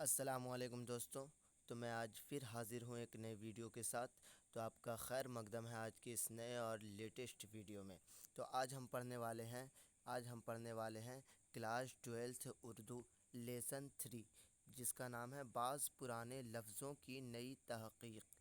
السلام علیکم دوستوں، تو میں آج پھر حاضر ہوں ایک نئے ویڈیو کے ساتھ۔ تو آپ کا خیر مقدم ہے آج کے اس نئے اور لیٹسٹ ویڈیو میں۔ تو آج ہم پڑھنے والے ہیں کلاس 12 اردو لیسن 3، جس کا نام ہے بعض پرانے لفظوں کی نئی تحقیق۔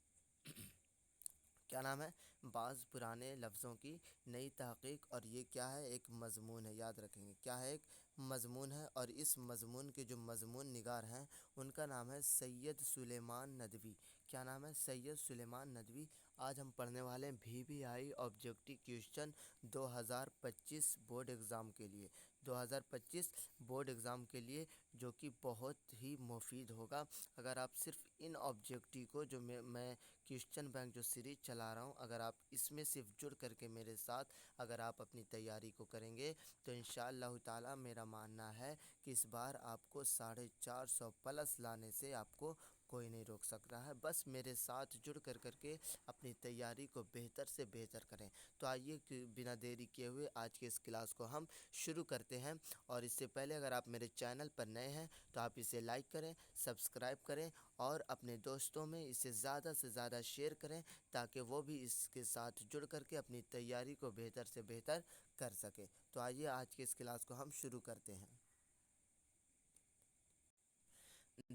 کیا نام ہے؟ بعض پرانے لفظوں کی نئی تحقیق۔ اور یہ کیا ہے؟ ایک مضمون ہے، یاد رکھیں گے کیا ہے؟ ایک مضمون ہے، اور اس مضمون کے جو مضمون نگار ہیں ان کا نام ہے سید سلیمان ندوی۔ کیا نام ہے؟ سید سلیمان ندوی۔ آج ہم پڑھنے والے ہیں VVI objective question 2025 board exam کے لیے، 2025 بورڈ ایگزام کے لیے، جو کہ بہت ہی مفید ہوگا اگر آپ صرف ان آبجیکٹیو کو جو میں کویسچن بینک جو سیریز چلا رہا ہوں، اگر آپ اس میں صرف جڑ کر کے میرے ساتھ اگر آپ اپنی تیاری کو کریں گے تو انشاءاللہ تعالی میرا ماننا ہے کہ اس بار آپ کو 450 لانے سے آپ کو کوئی نہیں روک سکتا ہے۔ بس میرے ساتھ جڑ کر کے اپنی تیاری کو بہتر سے بہتر کریں۔ تو آئیے کہ بنا دیری کیے ہوئے آج کے اس کلاس کو ہم شروع کرتے ہیں۔ اور اس سے پہلے اگر آپ میرے چینل پر نئے ہیں تو آپ اسے لائک کریں، سبسکرائب کریں اور اپنے دوستوں میں اسے زیادہ سے زیادہ شیئر کریں تاکہ وہ بھی اس کے ساتھ جڑ کر کے اپنی تیاری کو بہتر سے بہتر کر سکے۔ تو آئیے آج کے اس کلاس کو ہم شروع کرتے ہیں۔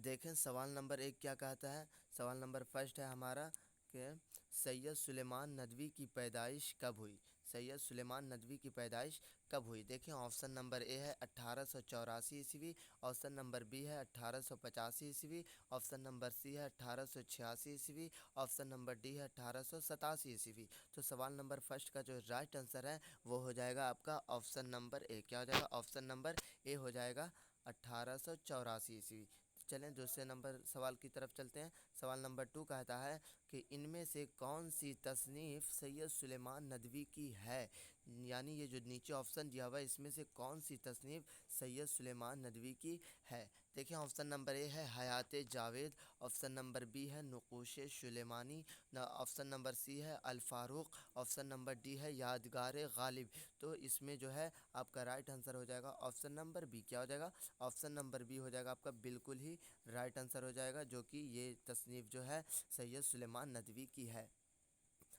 دیکھیں سوال نمبر 1 کیا کہتا ہے۔ سوال نمبر فرسٹ ہے ہمارا کہ سید سلیمان ندوی کی پیدائش کب ہوئی؟ سید سلیمان ندوی کی پیدائش کب ہوئی؟ دیکھیں آپشن نمبر اے ہے 1884 عیسوی، آپشن نمبر بی ہے 1885 عیسوی، آپشن نمبر سی ہے 1886 عیسوی، آپشن نمبر ڈی ہے 1887 عیسوی۔ تو سوال نمبر فرسٹ کا جو رائٹ آنسر ہے وہ ہو جائے گا آپ کا آپشن نمبر اے۔ کیا ہو جائے گا؟ آپشن نمبر اے ہو جائے گا 1884 عیسوی۔ چلیں دوسرے نمبر سوال کی طرف چلتے ہیں۔ سوال نمبر 2 کہتا ہے کہ ان میں سے کون سی تصنیف سید سلیمان ندوی کی ہے؟ یعنی یہ جو نیچے آپشن دیا ہوا ہے اس میں سے کون سی تصنیف سید سلیمان ندوی کی ہے؟ دیکھیں آپشن نمبر اے ہے حیات جاوید، آپشن نمبر بی ہے نقوش سلیمانی، آپشن نمبر سی ہے الفاروق، آپشن نمبر ڈی ہے یادگار غالب۔ تو اس میں جو ہے آپ کا رائٹ آنسر ہو جائے گا آپشن نمبر بی۔ کیا ہو جائے گا؟ آپشن نمبر بی ہو جائے گا آپ کا بالکل ہی رائٹ آنسر ہو جائے گا، جو کہ یہ تصنیف جو ہے سید سلیمان ندوی کی ہے۔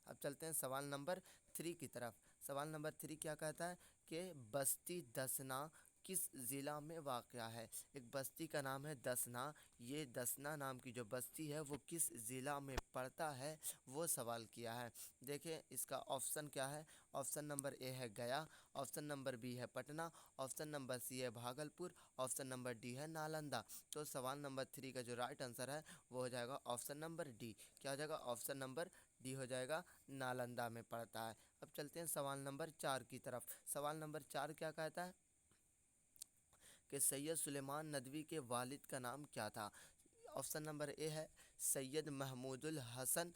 اب چلتے ہیں سوال نمبر 3 کی طرف۔ سوال نمبر 3 کیا کہتا ہے کہ بستی دسنا کس ضلع میں واقع ہے؟ ایک بستی کا نام ہے دسنا، یہ دسنا نام کی جو بستی ہے وہ کس ضلع میں پڑتا ہے وہ سوال کیا ہے۔ دیکھیں اس کا آپشن کیا ہے۔ آپشن نمبر اے ہے گیا، آپشن نمبر بی ہے پٹنہ، آپشن نمبر سی ہے بھاگلپور، آپشن نمبر ڈی ہے نالندہ۔ تو سوال نمبر 3 کا جو رائٹ آنسر ہے وہ ہو جائے گا آپشن نمبر ڈی۔ کیا ہو جائے گا؟ آپشن نمبر ڈی ہو جائے گا، نالندہ میں پڑتا ہے۔ اب چلتے ہیں سوال نمبر 4 کی طرف۔ سوال نمبر 4 کیا کہتا ہے کہ سید سلیمان ندوی کے والد کا نام کیا تھا؟ آپشن نمبر اے ہے سید محمود الحسن،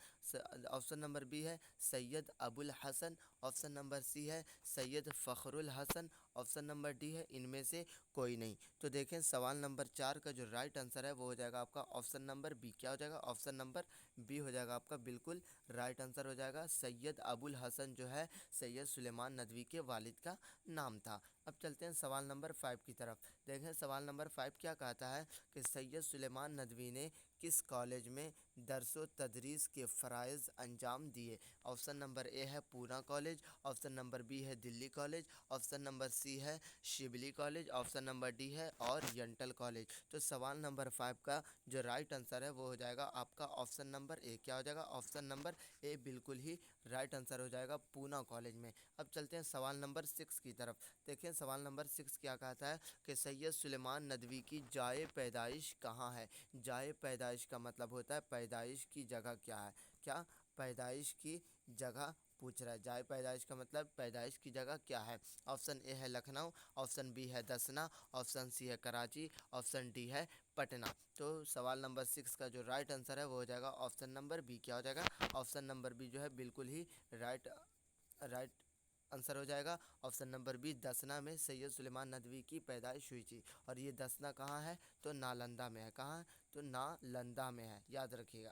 آپشن نمبر بی ہے سید ابو الحسن، آپشن نمبر سی ہے سید فخر الحسن، آپشن نمبر ڈی ہے ان میں سے کوئی نہیں۔ تو دیکھیں سوال نمبر 4 کا جو رائٹ آنسر ہے وہ ہو جائے گا آپ کا آپشن نمبر بی۔ کیا ہو جائے گا؟ آپشن نمبر بی ہو جائے گا آپ کا بالکل رائٹ آنسر ہو جائے گا۔ سید ابو الحسن جو ہے سید سلیمان ندوی کے والد کا نام تھا۔ اب چلتے ہیں سوال نمبر 5 کی طرف۔ دیکھیں سوال نمبر 5 کیا کہتا ہے کہ سید سلیمان ندوی نے کس کالج میں درس و تدریس کے فرائض انجام دیے؟ آپشن نمبر اے ہے پونا کالج، آپشن نمبر بی ہے دلی کالج، آپشن نمبر سی ہے Shibli college, option number D ہے اورینٹل کالج۔ تو سوال نمبر 5 کا جو رائٹ آنسر ہے وہ ہو جائے گا آپ کا آپشن نمبر اے۔ کیا ہو جائے گا؟ آپشن نمبر اے بالکل ہی رائٹ آنسر ہو جائے گا پونا کالج میں۔ اب چلتے ہیں سوال نمبر 6 کی طرف۔ دیکھیں سوال نمبر 6 کیا کہتا ہے کہ سید سلیمان ندوی کی جائے پیدائش کہاں ہے؟ جائے پیدائش کا مطلب ہوتا ہے پیدائش کی جگہ کیا ہے؟ کیا پیدائش کی جگہ پوچھ رہا ہے؟ جائے پیدائش کا مطلب پیدائش کی جگہ کیا ہے؟ آپشن اے ہے لکھنؤ، آپشن بی ہے دسنا، آپشن سی ہے کراچی، آپشن ڈی ہے پٹنہ۔ تو سوال نمبر 6 کا جو رائٹ آنسر ہے وہ ہو جائے گا آپشن نمبر بی۔ کیا ہو جائے گا؟ آپشن نمبر بی جو ہے بالکل ہی رائٹ آنسر ہو جائے گا۔ آپشن نمبر بی دسنا میں سید سلیمان ندوی کی پیدائش ہوئی تھی، اور یہ دسنا کہاں ہے؟ تو نالندہ میں ہے۔ کہاں ہے؟ تو نالندہ میں ہے، یاد رکھیے گا۔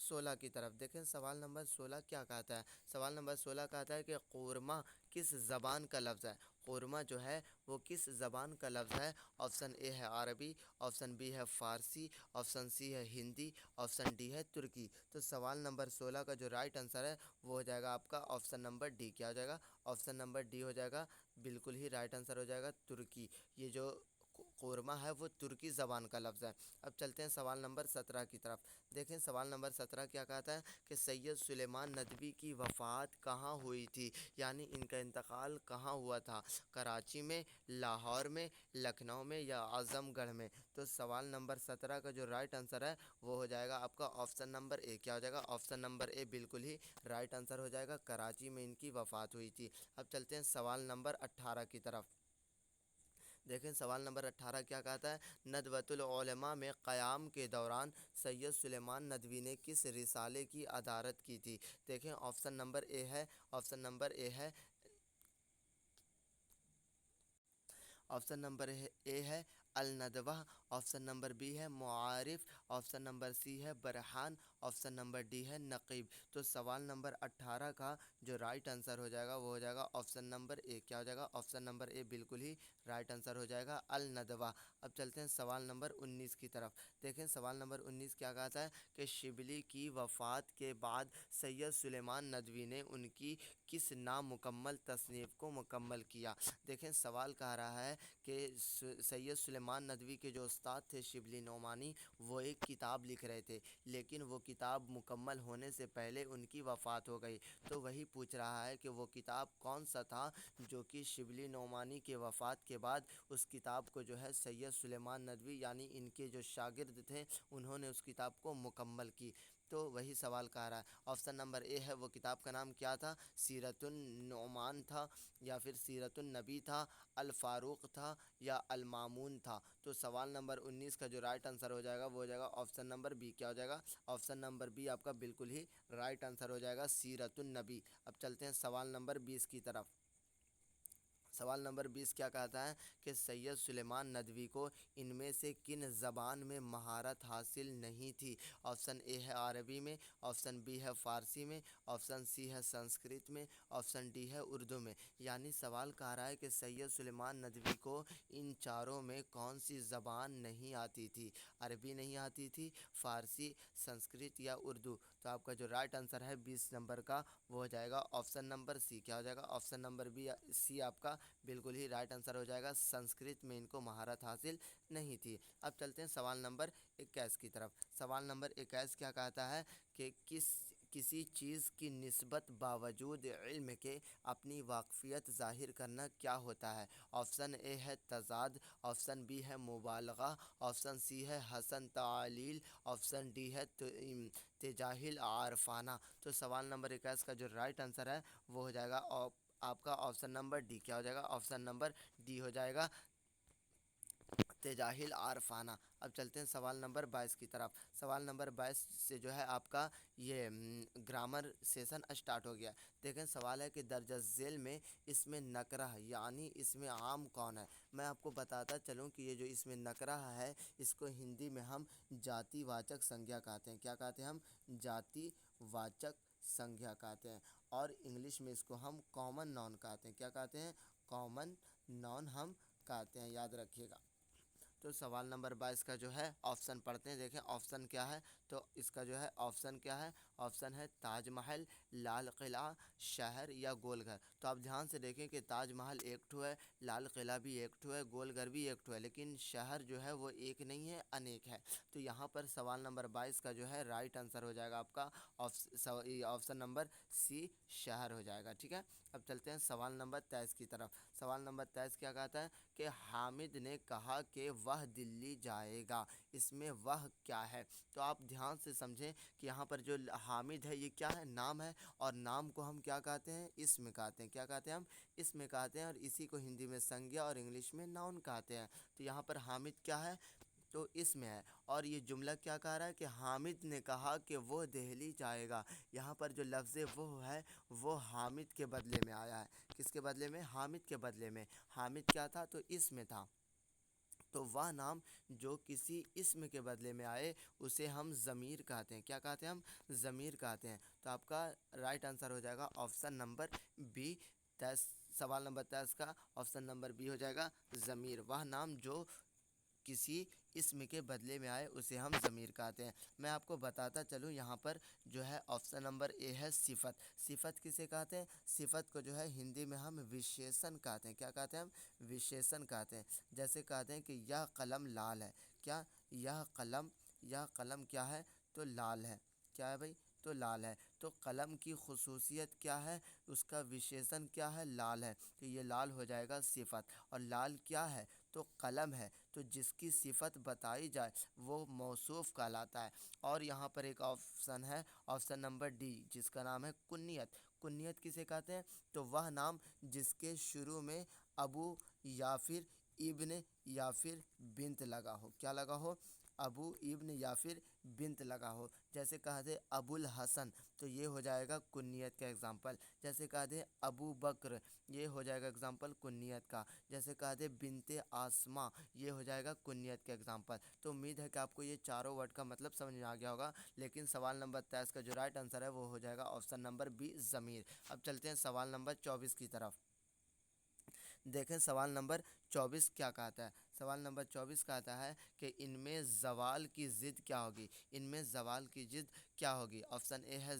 16 کی طرف دیکھیں سوال نمبر 16 کیا کہتا ہے۔ سوال نمبر 16 کہتا ہے کہ قورمہ کس زبان کا لفظ ہے۔ قورمہ جو ہے وہ کس زبان کا لفظ ہے۔ آپشن اے ہے عربی، آپشن بی ہے فارسی، آپشن سی ہے ہندی، آپشن ڈی ہے ترکی۔ تو سوال نمبر 16 کا جو رائٹ آنسر ہے وہ ہو جائے گا آپ کا آپشن نمبر ڈی۔ کیا ہو جائے گا؟ آپشن نمبر ڈی ہو جائے گا، بالکل ہی رائٹ آنسر ہو جائے گا ترکی۔ یہ جو قورمہ ہے وہ ترکی زبان کا لفظ ہے۔ اب چلتے ہیں سوال نمبر 17 کی طرف۔ دیکھیں سوال نمبر 17 کیا کہتا ہے کہ سید سلیمان ندوی کی وفات کہاں ہوئی تھی، یعنی ان کا انتقال کہاں ہوا تھا، کراچی میں، لاہور میں، لکھنؤ میں یا اعظم گڑھ میں۔ تو سوال نمبر 17 کا جو رائٹ آنسر ہے وہ ہو جائے گا آپ کا آپشن نمبر اے۔ کیا ہو جائے گا؟ آپشن نمبر اے بالکل ہی رائٹ آنسر ہو جائے گا، کراچی میں ان کی وفات ہوئی تھی۔ اب چلتے ہیں سوال نمبر 18 کی طرف۔ دیکھیں سوال نمبر 18 کیا کہتا ہے، ندوۃ العلماء میں قیام کے دوران سید سلیمان ندوی نے کس رسالے کی ادارت کی تھی۔ دیکھیں آپشن نمبر اے ہے، آپشن نمبر اے ہے، آپشن نمبر اے ہے الندوہ، آپشن نمبر بی ہے معارف، آپشن نمبر سی ہے برہان، آپشن نمبر ڈی ہے نقیب۔ تو سوال نمبر 18 کا جو رائٹ آنسر ہو جائے گا وہ ہو جائے گا آپشن نمبر اے۔ کیا ہو جائے گا؟ آپشن نمبر اے بالکل ہی رائٹ آنسر ہو جائے گا الندوہ۔ اب چلتے ہیں سوال نمبر 19 کی طرف۔ دیکھیں سوال نمبر 19 کیا کہتا ہے کہ شبلی کی وفات کے بعد سید سلیمان ندوی نے ان کی کس نامکمل تصنیف کو مکمل کیا۔ دیکھیں سوال کہہ رہا ہے کہ سید سلیمان ندوی کے جو استاد تھے شبلی نعمانی، وہ ایک کتاب لکھ رہے تھے، لیکن وہ کتاب مکمل ہونے سے پہلے ان کی وفات ہو گئی۔ تو وہی پوچھ رہا ہے کہ وہ کتاب کون سا تھا جو کہ شبلی نعمانی کے وفات کے بعد اس کتاب کو جو ہے سید سلیمان ندوی یعنی ان کے جو شاگرد تھے انہوں نے اس کتاب کو مکمل کی۔ تو وہی سوال کہہ رہا ہے۔ آپشن نمبر اے ہے، وہ کتاب کا نام کیا تھا، سیرت النعمان تھا یا پھر سیرت النبی تھا، الفاروق تھا یا المامون تھا۔ تو سوال نمبر 19 کا جو رائٹ آنسر ہو جائے گا وہ ہو جائے گا آپشن نمبر بی۔ کیا ہو جائے گا؟ آپشن نمبر بی آپ کا بالکل ہی رائٹ آنسر ہو جائے گا، سیرت النبی۔ اب چلتے ہیں سوال نمبر 20 کی طرف۔ سوال نمبر 20 کیا کہتا ہے کہ سید سلیمان ندوی کو ان میں سے کن زبان میں مہارت حاصل نہیں تھی۔ آپشن اے ہے عربی میں، آپشن بی ہے فارسی میں، آپشن سی ہے سنسکرت میں، آپشن ڈی ہے اردو میں۔ یعنی سوال کہہ رہا ہے کہ سید سلیمان ندوی کو ان چاروں میں کون سی زبان نہیں آتی تھی، عربی نہیں آتی تھی، فارسی، سنسکرت یا اردو۔ تو آپ کا جو رائٹ آنسر ہے 20 نمبر کا وہ ہو جائے گا آپشن نمبر سی۔ کیا ہو جائے گا؟ آپشن نمبر بی سی آپ کا بالکل ہی رائٹ آنسر ہو جائے گا، سنسکرت میں ان کو مہارت حاصل نہیں تھی۔ اب چلتے ہیں سوال نمبر 21 کی طرف۔ سوال نمبر 21 کیا کہتا ہے کہ کسی چیز کی نسبت باوجود علم کے اپنی واقفیت ظاہر کرنا کیا ہوتا ہے۔ آپشن اے ہے تضاد، آپشن بی ہے مبالغہ، آپشن سی ہے حسن تعلیل، آپشن ڈی ہے تجاہل عارفانہ۔ تو سوال نمبر 21 کا جو رائٹ آنسر ہے وہ ہو جائے گا آپ کا آپشن نمبر ڈی۔ کیا ہو جائے گا؟ آپشن نمبر ڈی ہو جائے گا تجاہل عارفانہ۔ اب چلتے ہیں سوال نمبر 22 کی طرف۔ سوال نمبر 22 سے جو ہے آپ کا یہ گرامر سیشن اسٹارٹ ہو گیا۔ دیکھیں سوال ہے کہ درجہ ذیل میں اسم نکرہ یعنی اسم عام کون ہے۔ میں آپ کو بتاتا چلوں کہ یہ جو اسم نکرہ ہے اس کو ہندی میں ہم جاتی واچک سنجھا کہتے ہیں۔ کیا کہتے ہیں؟ ہم جاتی واچک سنجھا کہتے ہیں، اور انگلش میں اس کو ہم کامن ناؤن کہتے ہیں۔ کیا کہتے ہیں؟ کامن ناؤن ہم کہتے ہیں، یاد رکھیے گا۔ تو سوال نمبر 22 کا جو ہے آپشن پڑھتے ہیں۔ دیکھیں آپشن کیا ہے، تو اس کا جو ہے آپشن کیا ہے، آپشن ہے تاج محل، لال قلعہ، شہر یا گول گھر۔ تو آپ دھیان سے دیکھیں کہ تاج محل ایک ٹھو ہے، لال قلعہ بھی ایک ٹھو ہے، گول گھر بھی ایک ٹھو ہے، لیکن شہر جو ہے وہ ایک نہیں ہے، انیک ہے۔ تو یہاں پر سوال نمبر 22 کا جو ہے رائٹ آنسر ہو جائے گا آپ کا آپشن نمبر سی، شہر ہو جائے گا، ٹھیک ہے۔ اب چلتے ہیں سوال نمبر 23 کی طرف۔ سوال نمبر 23 کیا کہتا ہے کہ حامد نے کہا کہ وہ دلی جائے گا، اس میں وہ کیا ہے۔ تو آپ دھیان سے سمجھیں کہ یہاں پر جو حامد ہے یہ کیا ہے، نام ہے، اور نام کو ہم کیا کہتے ہیں، اسم کہتے ہیں۔ کیا کہتے ہیں؟ ہم اسم کہتے ہیں، اور اسی کو ہندی میں سنجھا اور انگلش میں ناؤن کہتے ہیں۔ تو یہاں پر حامد کیا ہے، تو اس میں ہے، اور یہ جملہ کیا کہہ رہا ہے کہ حامد نے کہا کہ وہ دہلی جائے گا۔ یہاں پر جو لفظ وہ ہے وہ حامد کے بدلے میں آیا ہے۔ کس کے بدلے میں؟ حامد کے بدلے میں۔ حامد کیا تھا، تو اس میں تھا، تو وہ نام جو کسی اسم کے بدلے میں آئے اسے ہم ضمیر کہتے ہیں. کیا کہتے ہیں ہم؟ ضمیر کہتے ہیں. تو آپ کا رائٹ آنسر ہو جائے گا آپشن نمبر بی. سوال نمبر 23 کا آپشن نمبر بی ہو جائے گا ضمیر. وہ نام جو کسی اسم کے بدلے میں آئے اسے ہم ضمیر کہتے ہیں. میں آپ کو بتاتا چلوں یہاں پر جو ہے آپشن نمبر اے ہے صفت. صفت کسے کہتے ہیں؟ صفت کو جو ہے ہندی میں ہم وشیشن کہتے ہیں. کیا کہتے ہیں ہم؟ وشیشن کہتے ہیں. جیسے کہتے ہیں کہ یہ قلم لال ہے. کیا؟ یہ قلم کیا ہے؟ تو لال ہے. کیا ہے بھائی؟ تو لال ہے. تو قلم کی خصوصیت کیا ہے؟ اس کا وشیشن کیا ہے؟ لال ہے. تو یہ لال ہو جائے گا صفت. اور لال کیا ہے؟ تو قلم ہے. تو جس کی صفت بتائی جائے وہ موصوف کہلاتا ہے. اور یہاں پر ایک آپشن ہے آپشن نمبر ڈی جس کا نام ہے کنیت. کنیت کسے کہتے ہیں؟ تو وہ نام جس کے شروع میں ابو یا پھر ابن یا پھر بنت لگا ہو. کیا لگا ہو؟ ابو، ابن یا پھر بنت لگا ہو. جیسے کہا دے ابو الحسن تو یہ ہو جائے گا کنیت کا ایگزامپل. جیسے کہا دے ابو بکر یہ ہو جائے گا ایگزامپل کنیت کا. جیسے کہا دے بنت آسماء یہ ہو جائے گا کنیت کا ایگزامپل. تو امید ہے کہ آپ کو یہ چاروں ورڈ کا مطلب سمجھ میں آ گیا ہوگا. لیکن سوال نمبر 23 کا جو رائٹ آنسر ہے وہ ہو جائے گا آپشن نمبر بی ضمیر. اب چلتے ہیں سوال نمبر 24 کی طرف. دیکھیں سوال نمبر 24 کیا کہتا ہے. سوال نمبر 24 کہتا ہے کہ ان میں زوال کی ضد کیا ہوگی. ان میں زوال کی ضد کیا ہوگی؟ آپشن اے ہے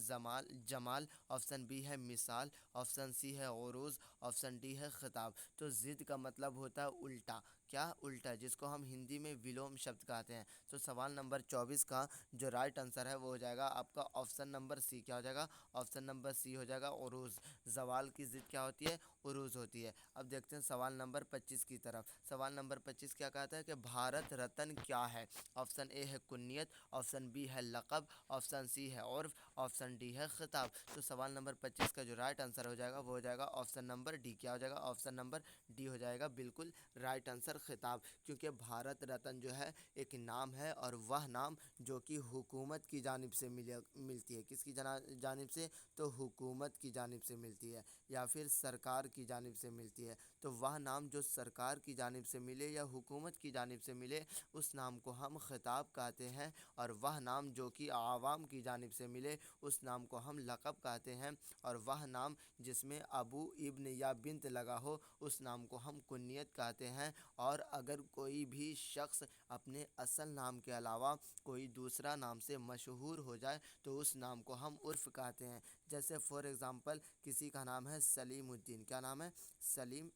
جمال، آپشن بی ہے مثال، آپشن سی ہے عروج، آپشن ڈی ہے خطاب. تو ضد کا مطلب ہوتا ہے الٹا. کیا؟ الٹا، جس کو ہم ہندی میں ولوم شبد کہتے ہیں. تو سوال نمبر 24 کا جو رائٹ آنسر ہے وہ ہو جائے گا آپ کا آپشن نمبر سی. کیا ہو جائے گا؟ آپشن نمبر سی ہو جائے گا عروج. زوال کی ضد کیا ہوتی ہے؟ عروج ہوتی ہے. اب دیکھتے ہیں سوال نمبر 25 کی طرف. سوال نمبر 25 کیا کہتا ہے کہ بھارت رتن کیا ہے؟ آپشن اے ہے کنیت، آپشن بی ہے لقب، آپشن سی ہے عرف، آپشن ڈی ہے خطاب. تو سوال نمبر 25 کا جو رائٹ آنسر ہو جائے گا وہ ہو جائے گا آپشن نمبر ڈی. کیا ہو جائے گا؟ آپشن نمبر ڈی ہو جائے گا بالکل رائٹ آنسر خطاب. کیونکہ بھارت رتن جو ہے ایک نام ہے اور وہ نام جو کہ حکومت کی جانب سے ملتی ہے. کس کی جانب سے؟ تو حکومت کی جانب سے ملتی ہے یا پھر سرکار کی جانب سے ملتی ہے. تو وہ نام جو سرکار کی جانب سے ملے یا حکومت کی جانب سے ملے اس نام کو ہم خطاب کہتے ہیں. اور وہ نام جو کہ عوام کی جانب سے ملے اس نام کو ہم لقب کہتے ہیں. اور وہ نام جس میں ابو، ابن یا بنت لگا ہو اس نام کو ہم کنیت کہتے ہیں. اور اگر کوئی بھی شخص اپنے اصل نام کے علاوہ کوئی دوسرا نام سے مشہور ہو جائے تو اس نام کو ہم عرف کہتے ہیں. جیسے فار ایگزامپل کسی کا نام ہے سلیم الدین. کیا نام ہے؟ سلیم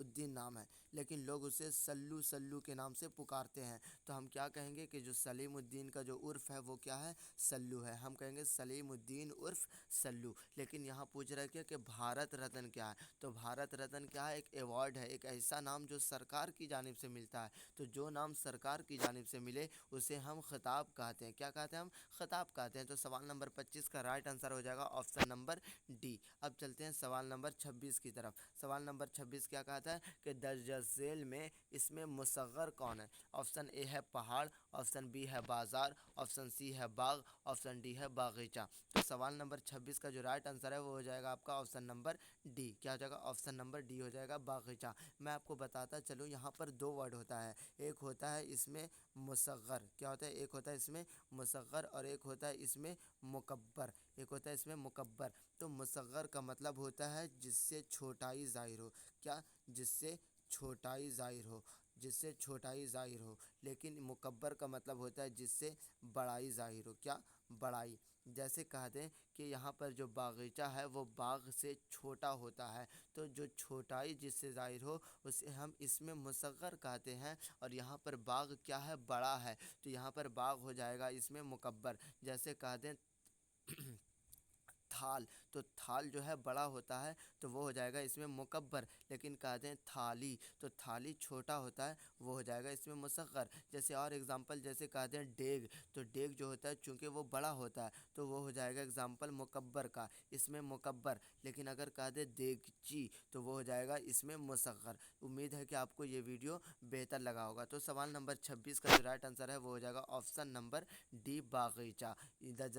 الدین نام ہے لیکن لوگ اسے سلو سلو کے نام سے پکارتے ہیں. تو ہم کیا کہیں گے کہ جو سلیم الدین کا جو عرف ہے وہ کیا ہے؟ سلو ہے. ہم کہیں گے سلیم الدین عرف سلو. لیکن یہاں پوچھ رہا ہے کہ بھارت رتن کیا ہے. تو بھارت رتن کیا ہے؟ ایک ایوارڈ ہے، ایک ایسا نام جو سرکار کی جانب سے ملتا ہے. تو جو نام سرکار کی جانب سے ملے اسے ہم خطاب کہتے ہیں. کیا کہتے ہیں ہم؟ خطاب کہتے ہیں. تو سوال نمبر 25 کا رائٹ آنسر ہو جائے گا آپشن نمبر ڈی. اب چلتے ہیں سوال نمبر 26 کی طرف. سوال نمبر 26 کیا کہتا ہے کہ درج ذیل میں اس میں مصغر کون ہے؟ آپشن اے ہے پہاڑ، آپشن بی ہے بازار، آپشن سی ہے باغ، آپشن ڈی ہے باغیچہ. تو سوال نمبر 26 کا جو رائٹ آنسر ہے وہ ہو جائے گا آپ کا آپشن نمبر ڈی. کیا ہو جائے گا؟ آپشن نمبر ڈی ہو جائے گا باغیچہ. میں آپ کو بتاتا چلوں یہاں پر دو ورڈ ہوتا ہے. ایک ہوتا ہے اس میں مصغر. کیا ہوتا ہے؟ ایک ہوتا ہے اس میں مصغر اور ایک ہوتا ہے اس میں مکبر. ایک ہوتا ہے اس میں مکبر. تو مصغر کا مطلب ہوتا ہے جس سے چھوٹائی ظاہر ہو. کیا؟ جس سے چھوٹائی ظاہر ہو. جس سے چھوٹائی ظاہر ہو. لیکن مکبر کا مطلب ہوتا ہے جس سے بڑائی ظاہر ہو. کیا؟ بڑائی. جیسے کہہ دیں کہ یہاں پر جو باغیچہ ہے وہ باغ سے چھوٹا ہوتا ہے. تو جو چھوٹائی جس سے ظاہر ہو اسے ہم اس میں مصغر کہتے ہیں. اور یہاں پر باغ کیا ہے؟ بڑا ہے. تو یہاں پر باغ ہو جائے گا اس میں مکبر. جیسے کہہ دیں تھال. تو تھال جو ہے بڑا ہوتا ہے تو وہ ہو جائے گا اس میں مکبر. لیکن کہہ دیں تھالی تو تھالی چھوٹا ہوتا ہے وہ ہو جائے گا اس میں مصغر. جیسے اور ایگزامپل جیسے کہہ دیں ڈیگ. تو ڈیگ جو ہوتا ہے چونکہ وہ بڑا ہوتا ہے تو وہ ہو جائے گا ایگزامپل مکبر کا اس میں مکبر. لیکن اگر کہہ دیں دیگچی تو وہ ہو جائے گا اس میں مصغر. امید ہے کہ آپ کو یہ ویڈیو بہتر لگا ہوگا. تو سوال نمبر 26 کا جو رائٹ آنسر ہے وہ ہو جائے گا آپشن نمبر ڈی باغیچہ. درج